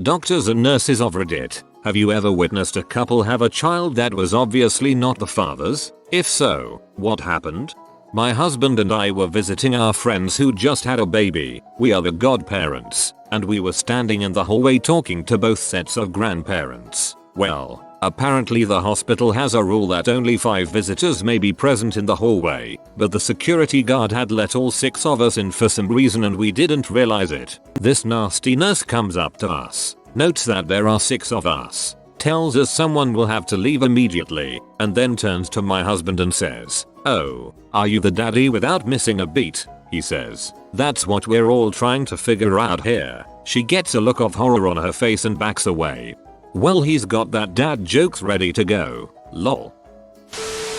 Doctors and nurses of Reddit, have you ever witnessed a couple have a child that was obviously not the father's? If so, what happened? My husband and I were visiting our friends who just had a baby. We are the godparents, and we were standing in the hallway talking to both sets of grandparents. Well, apparently the hospital has a rule that only 5 visitors may be present in the hallway, but the security guard had let all 6 of us in for some reason and we didn't realize it. This nasty nurse comes up to us, notes that there are 6 of us, tells us someone will have to leave immediately, and then turns to my husband and says, "Oh, are you the daddy?" Without missing a beat, he says, "That's what we're all trying to figure out here." She gets a look of horror on her face and backs away. Well, he's got that dad jokes ready to go. Lol.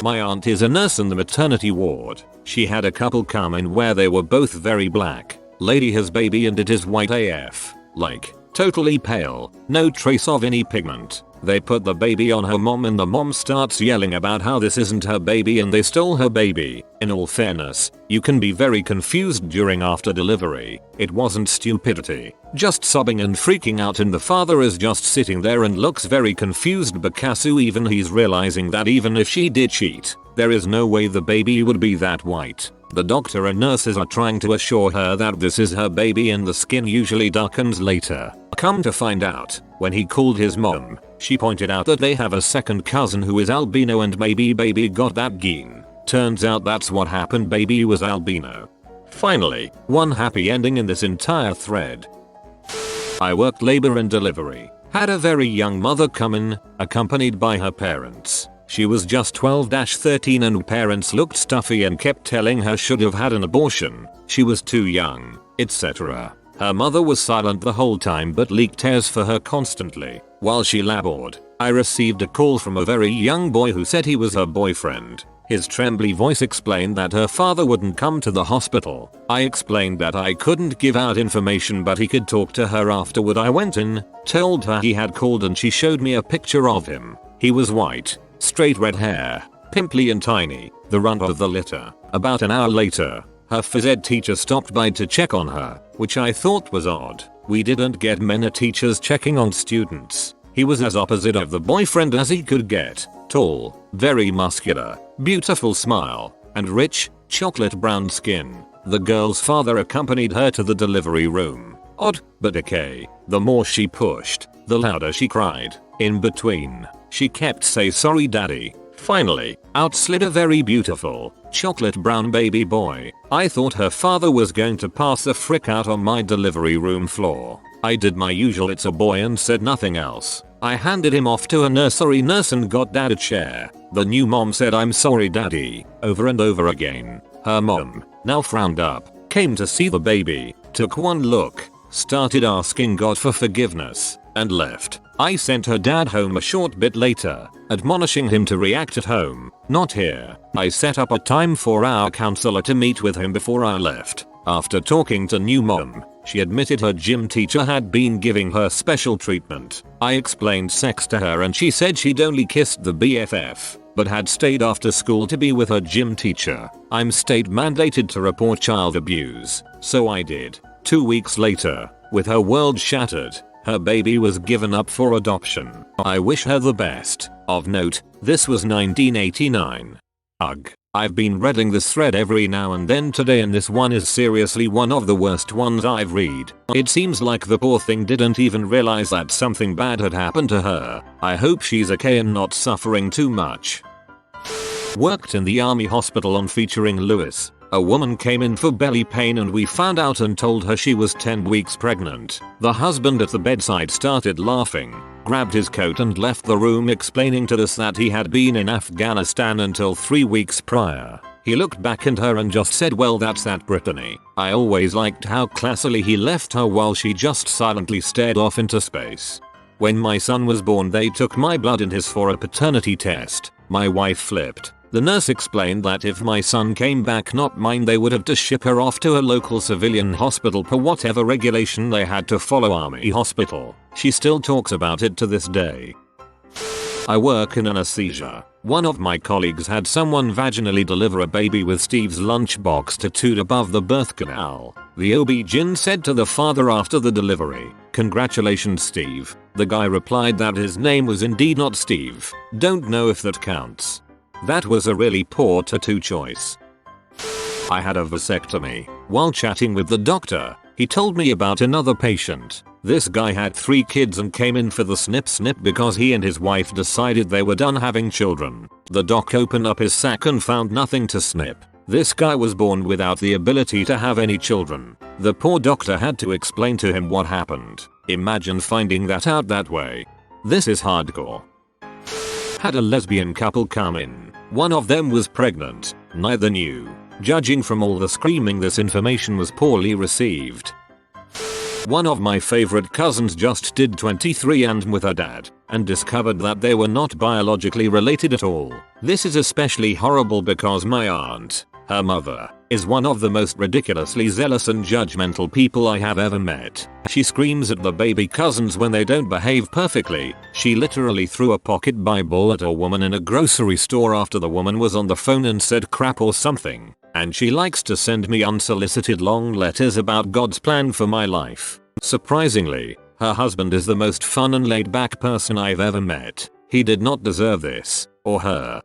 My aunt is a nurse in the maternity ward. She had a couple come in where they were both very black. Lady has baby and it is white AF. Like, totally pale, no trace of any pigment. They put the baby on her mom and the mom starts yelling about how this isn't her baby and they stole her baby. In all fairness, you can be very confused during after delivery. It wasn't stupidity, just sobbing and freaking out, and the father is just sitting there and looks very confused because even he's realizing that even if she did cheat, there is no way the baby would be that white. The doctor and nurses are trying to assure her that this is her baby and the skin usually darkens later. Come to find out, when he called his mom, she pointed out that they have a second cousin who is albino and maybe baby got that gene. Turns out that's what happened, baby was albino. Finally, one happy ending in this entire thread. I worked labor and delivery. Had a very young mother come in, accompanied by her parents. She was just 12-13 and parents looked stuffy and kept telling her should have had an abortion, she was too young, etc. Her mother was silent the whole time but leaked tears for her constantly. While she labored, I received a call from a very young boy who said he was her boyfriend. His trembly voice explained that her father wouldn't come to the hospital. I explained that I couldn't give out information but he could talk to her afterward. I went in, told her he had called and she showed me a picture of him. He was white, straight red hair, pimply and tiny, the runt of the litter. About an hour later, her phys ed teacher stopped by to check on her, which I thought was odd. We didn't get many teachers checking on students. He was as opposite of the boyfriend as he could get. Tall, very muscular, beautiful smile, and rich, chocolate brown skin. The girl's father accompanied her to the delivery room. Odd, but okay. The more she pushed, the louder she cried. In between, she kept saying sorry daddy. Finally, out slid a very beautiful, chocolate brown baby boy. I thought her father was going to pass the frick out on my delivery room floor. I did my usual "it's a boy" and said nothing else. I handed him off to a nursery nurse and got dad a chair. The new mom said "I'm sorry daddy" over and over again. Her mom, now frowned up, came to see the baby, took one look, started asking God for forgiveness, and left. I sent her dad home a short bit later, admonishing him to react at home, not here. I set up a time for our counselor to meet with him before I left. After talking to new mom, she admitted her gym teacher had been giving her special treatment. I explained sex to her and she said she'd only kissed the BFF, but had stayed after school to be with her gym teacher. I'm state mandated to report child abuse, so I did. 2 weeks later, with her world shattered, her baby was given up for adoption. I wish her the best. Of note, this was 1989. Ugh. I've been reading this thread every now and then today and this one is seriously one of the worst ones I've read. It seems like the poor thing didn't even realize that something bad had happened to her. I hope she's okay and not suffering too much. Worked in the army hospital on featuring Lewis. A woman came in for belly pain and we found out and told her she was 10 weeks pregnant. The husband at the bedside started laughing, grabbed his coat and left the room, explaining to us that he had been in Afghanistan until 3 weeks prior. He looked back at her and just said, "Well, that's that Brittany." I always liked how classily he left her while she just silently stared off into space. When my son was born, they took my blood and his for a paternity test. My wife flipped. The nurse explained that if my son came back not mine, they would have to ship her off to a local civilian hospital per whatever regulation they had to follow army hospital. She still talks about it to this day. I work in anesthesia. One of my colleagues had someone vaginally deliver a baby with Steve's lunchbox tattooed above the birth canal. The OB-GYN said to the father after the delivery, "Congratulations, Steve." The guy replied that his name was indeed not Steve. Don't know if that counts. That was a really poor tattoo choice. I had a vasectomy. While chatting with the doctor, he told me about another patient. This guy had 3 kids and came in for the snip because he and his wife decided they were done having children. The doc opened up his sack and found nothing to snip. This guy was born without the ability to have any children. The poor doctor had to explain to him what happened. Imagine finding that out that way. This is hardcore. Had a lesbian couple come in. One of them was pregnant. Neither knew. Judging from all the screaming, this information was poorly received. One of my favorite cousins just did 23andMe with her dad and discovered that they were not biologically related at all. This is especially horrible because my aunt, her mother, is one of the most ridiculously zealous and judgmental people I have ever met. She screams at the baby cousins when they don't behave perfectly. She literally threw a pocket Bible at a woman in a grocery store after the woman was on the phone and said crap or something. And she likes to send me unsolicited long letters about God's plan for my life. Surprisingly, her husband is the most fun and laid back person I've ever met. He did not deserve this, or her.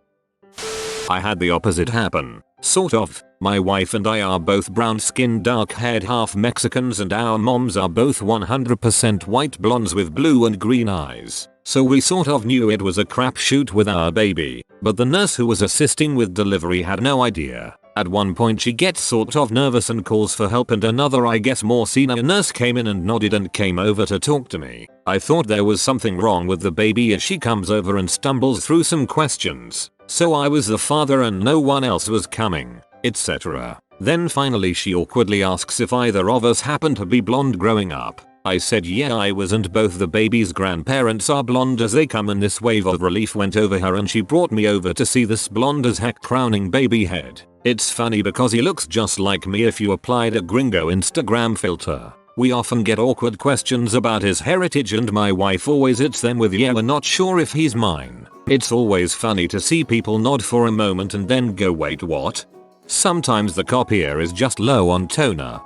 I had the opposite happen. Sort of. My wife and I are both brown skinned, dark haired, half Mexicans, and our moms are both 100% white blondes with blue and green eyes. So we sort of knew it was a crapshoot with our baby, but the nurse who was assisting with delivery had no idea. At one point she gets sort of nervous and calls for help, and another, I guess more senior nurse, came in and nodded and came over to talk to me. I thought there was something wrong with the baby as she comes over and stumbles through some questions. So I was the father and no one else was coming, etc. Then finally she awkwardly asks if either of us happened to be blonde growing up. I said yeah I was, and both the baby's grandparents are blonde as they come, and this wave of relief went over her and she brought me over to see this blonde as heck crowning baby head. It's funny because he looks just like me if you applied a gringo Instagram filter. We often get awkward questions about his heritage and my wife always hits them with yeah, we're not sure if he's mine. It's always funny to see people nod for a moment and then go wait what? Sometimes the copier is just low on toner.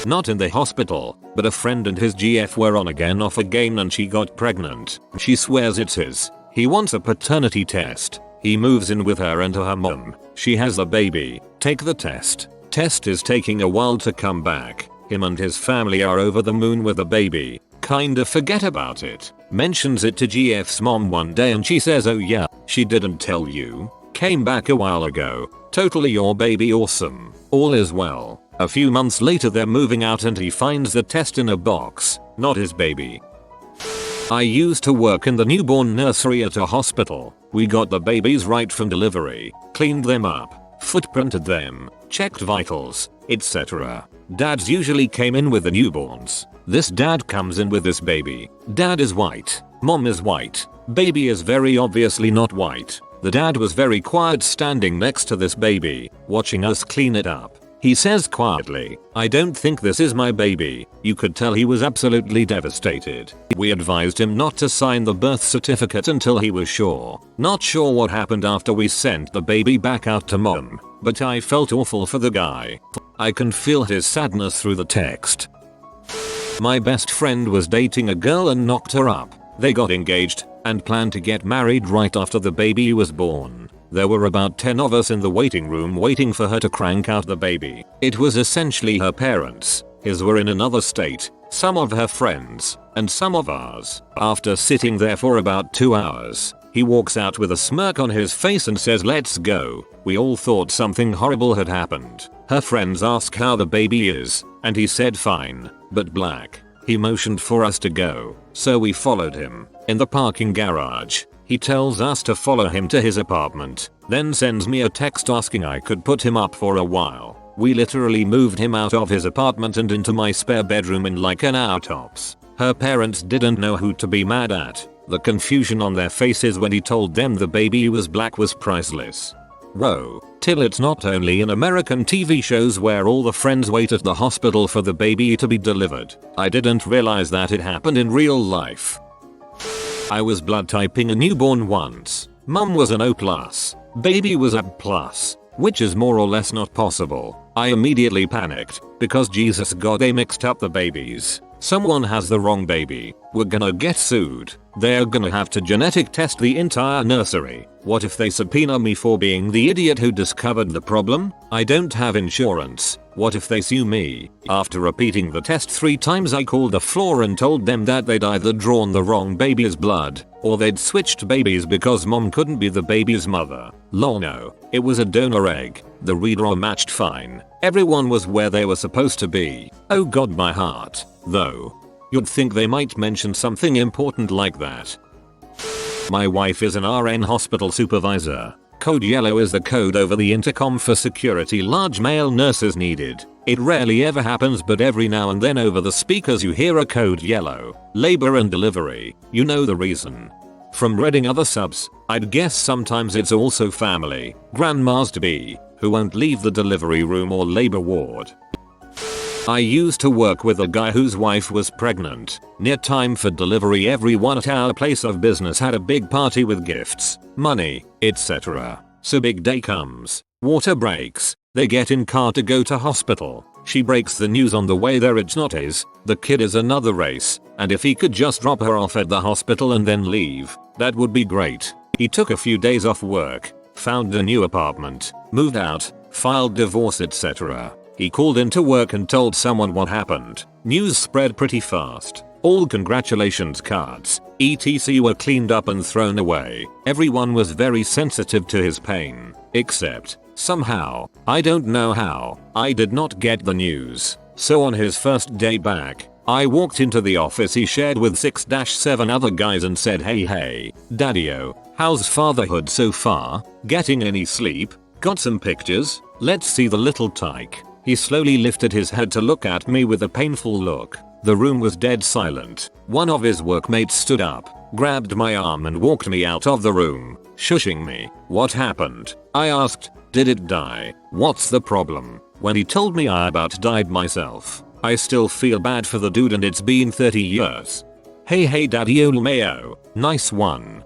Not in the hospital, but a friend and his GF were on again off again and she got pregnant. She swears it's his. He wants a paternity test. He moves in with her and her mum. She has the baby. Take the test. Test is taking a while to come back. Him and his family are over the moon with the baby. Kinda forget about it. Mentions it to GF's mom one day and she says oh yeah, she didn't tell you. Came back a while ago. Totally your baby, awesome. All is well. A few months later they're moving out and he finds the test in a box. Not his baby. I used to work in the newborn nursery at a hospital. We got the babies right from delivery, cleaned them up, footprinted them, checked vitals, etc. Dads usually came in with the newborns. This dad comes in with this baby. Dad is white, mom is white, baby is very obviously not white. The dad was very quiet standing next to this baby, watching us clean it up. He says quietly, "I don't think this is my baby." You could tell he was absolutely devastated. We advised him not to sign the birth certificate until he was sure. Not sure what happened after we sent the baby back out to mom, but I felt awful for the guy. I can feel his sadness through the text. My best friend was dating a girl and knocked her up. They got engaged and planned to get married right after the baby was born. There were about 10 of us in the waiting room waiting for her to crank out the baby. It was essentially her parents. His were in another state, some of her friends, and some of ours. After sitting there for about 2 hours, he walks out with a smirk on his face and says let's go. We all thought something horrible had happened. Her friends ask how the baby is, and he said fine, but black. He motioned for us to go, so we followed him. In the parking garage, he tells us to follow him to his apartment, then sends me a text asking I could put him up for a while. We literally moved him out of his apartment and into my spare bedroom in like an hour tops. Her parents didn't know who to be mad at. The confusion on their faces when he told them the baby was black was priceless. Whoa, till it's not only in American TV shows where all the friends wait at the hospital for the baby to be delivered. I didn't realize that it happened in real life. I was blood typing a newborn once. Mom was an O+. Baby was a plus, which is more or less not possible. I immediately panicked, because Jesus God, they mixed up the babies. Someone has the wrong baby. We're gonna get sued. They're gonna have to genetic test the entire nursery. What if they subpoena me for being the idiot who discovered the problem? I don't have insurance. What if they sue me? After repeating the test 3 times, I called the floor and told them that they'd either drawn the wrong baby's blood, or they'd switched babies because mom couldn't be the baby's mother. Lol, no, it was a donor egg. The redraw matched fine. Everyone was where they were supposed to be. Oh god, my heart. Though. You'd think they might mention something important like that. My wife is an RN hospital supervisor. Code yellow is the code over the intercom for security large male nurses needed. It rarely ever happens, but every now and then over the speakers you hear a code yellow. Labor and delivery. You know the reason. From reading other subs, I'd guess sometimes it's also family, grandmas to be, who won't leave the delivery room or labor ward. I used to work with a guy whose wife was pregnant. Near time for delivery, everyone at our place of business had a big party with gifts, money, etc. So big day comes. Water breaks. They get in car to go to hospital. She breaks the news on the way there. It's not his. The kid is another race. And if he could just drop her off at the hospital and then leave, that would be great. He took a few days off work, found a new apartment, moved out, filed divorce, etc. He called into work and told someone what happened. News spread pretty fast. All congratulations cards, etc. were cleaned up and thrown away. Everyone was very sensitive to his pain. Except, somehow, I don't know how, I did not get the news. So on his first day back, I walked into the office he shared with 6-7 other guys and said, hey daddy-o, how's fatherhood so far? Getting any sleep? Got some pictures? Let's see the little tyke. He slowly lifted his head to look at me with a painful look. The room was dead silent. One of his workmates stood up, grabbed my arm and walked me out of the room, shushing me. What happened? I asked. Did it die? What's the problem? When he told me I about died myself. I still feel bad for the dude and it's been 30 years. Hey daddy Olmeo, nice one.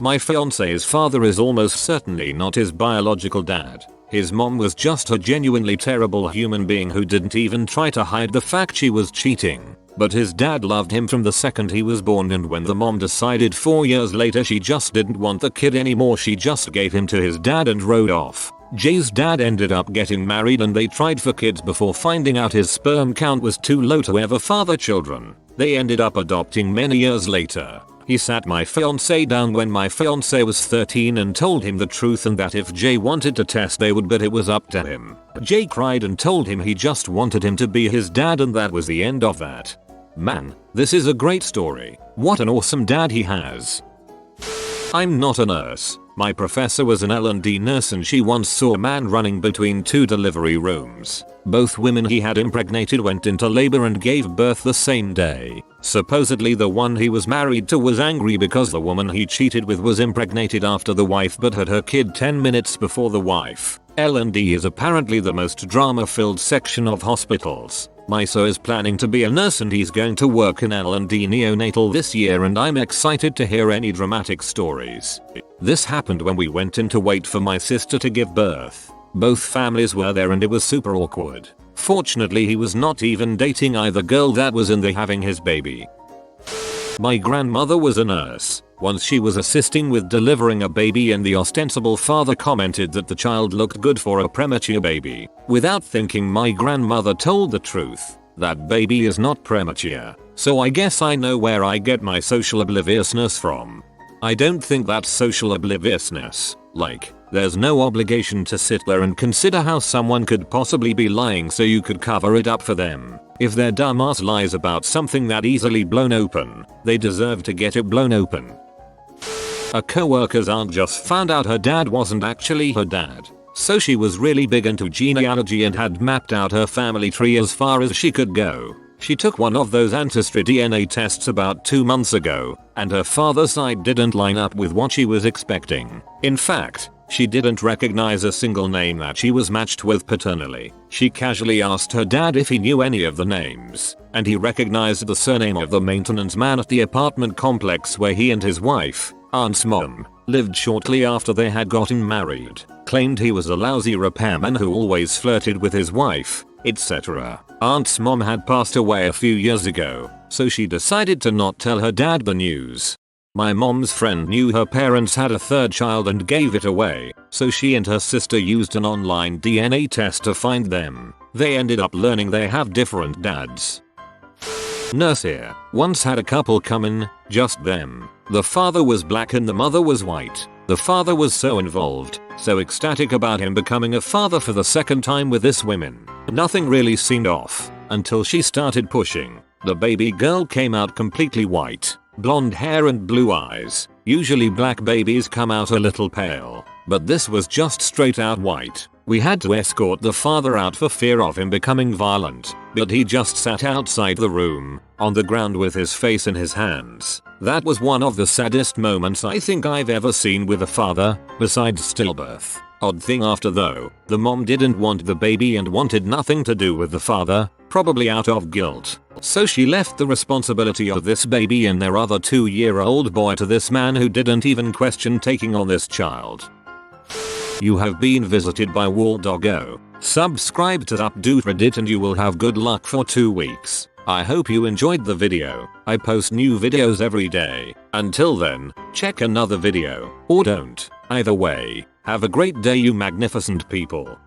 My fiance's father is almost certainly not his biological dad. His mom was just a genuinely terrible human being who didn't even try to hide the fact she was cheating. But his dad loved him from the second he was born, and when the mom decided 4 years later she just didn't want the kid anymore, she just gave him to his dad and rode off. Jay's dad ended up getting married and they tried for kids before finding out his sperm count was too low to ever father children. They ended up adopting many years later. He sat my fiancé down when my fiancé was 13 and told him the truth, and that if Jay wanted to test they would, but it was up to him. Jay cried and told him he just wanted him to be his dad, and that was the end of that. Man, this is a great story. What an awesome dad he has. I'm not a nurse. My professor was an L&D nurse and she once saw a man running between 2 delivery rooms. Both women he had impregnated went into labor and gave birth the same day. Supposedly the one he was married to was angry because the woman he cheated with was impregnated after the wife but had her kid 10 minutes before the wife. L&D is apparently the most drama-filled section of hospitals. My so is planning to be a nurse and he's going to work in L&D neonatal this year, and I'm excited to hear any dramatic stories. This happened when we went in to wait for my sister to give birth. Both families were there and it was super awkward. Fortunately he was not even dating either girl that was in there having his baby. My grandmother was a nurse. Once she was assisting with delivering a baby and the ostensible father commented that the child looked good for a premature baby. Without thinking, my grandmother told the truth. That baby is not premature. So I guess I know where I get my social obliviousness from. I don't think that's social obliviousness. Like, there's no obligation to sit there and consider how someone could possibly be lying so you could cover it up for them. If their dumbass lies about something that easily blown open, they deserve to get it blown open. A coworker's aunt just found out her dad wasn't actually her dad. So she was really big into genealogy and had mapped out her family tree as far as she could go. She took one of those ancestry DNA tests about 2 months ago, and her father's side didn't line up with what she was expecting. In fact, she didn't recognize a single name that she was matched with paternally. She casually asked her dad if he knew any of the names, and he recognized the surname of the maintenance man at the apartment complex where he and his wife, aunt's mom, lived shortly after they had gotten married, claimed he was a lousy repairman who always flirted with his wife, etc. Aunt's mom had passed away a few years ago, so she decided to not tell her dad the news. My mom's friend knew her parents had a third child and gave it away, so she and her sister used an online DNA test to find them. They ended up learning they have different dads. Nurse here once had a couple come in, just them. The father was black and the mother was white. The father was so involved, so ecstatic about him becoming a father for the second time with this woman. Nothing really seemed off until she started pushing. The baby girl came out completely white, blonde hair and blue eyes. Usually black babies come out a little pale, but this was just straight out white. We had to escort the father out for fear of him becoming violent, but he just sat outside the room, on the ground with his face in his hands. That was one of the saddest moments I think I've ever seen with a father, besides stillbirth. Odd thing after though, the mom didn't want the baby and wanted nothing to do with the father, probably out of guilt. So she left the responsibility of this baby and their other 2-year-old boy to this man who didn't even question taking on this child. You have been visited by Wall Doggo. Subscribe to Updoot Reddit and you will have good luck for 2 weeks. I hope you enjoyed the video. I post new videos every day. Until then, check another video, or don't. Either way, have a great day you magnificent people.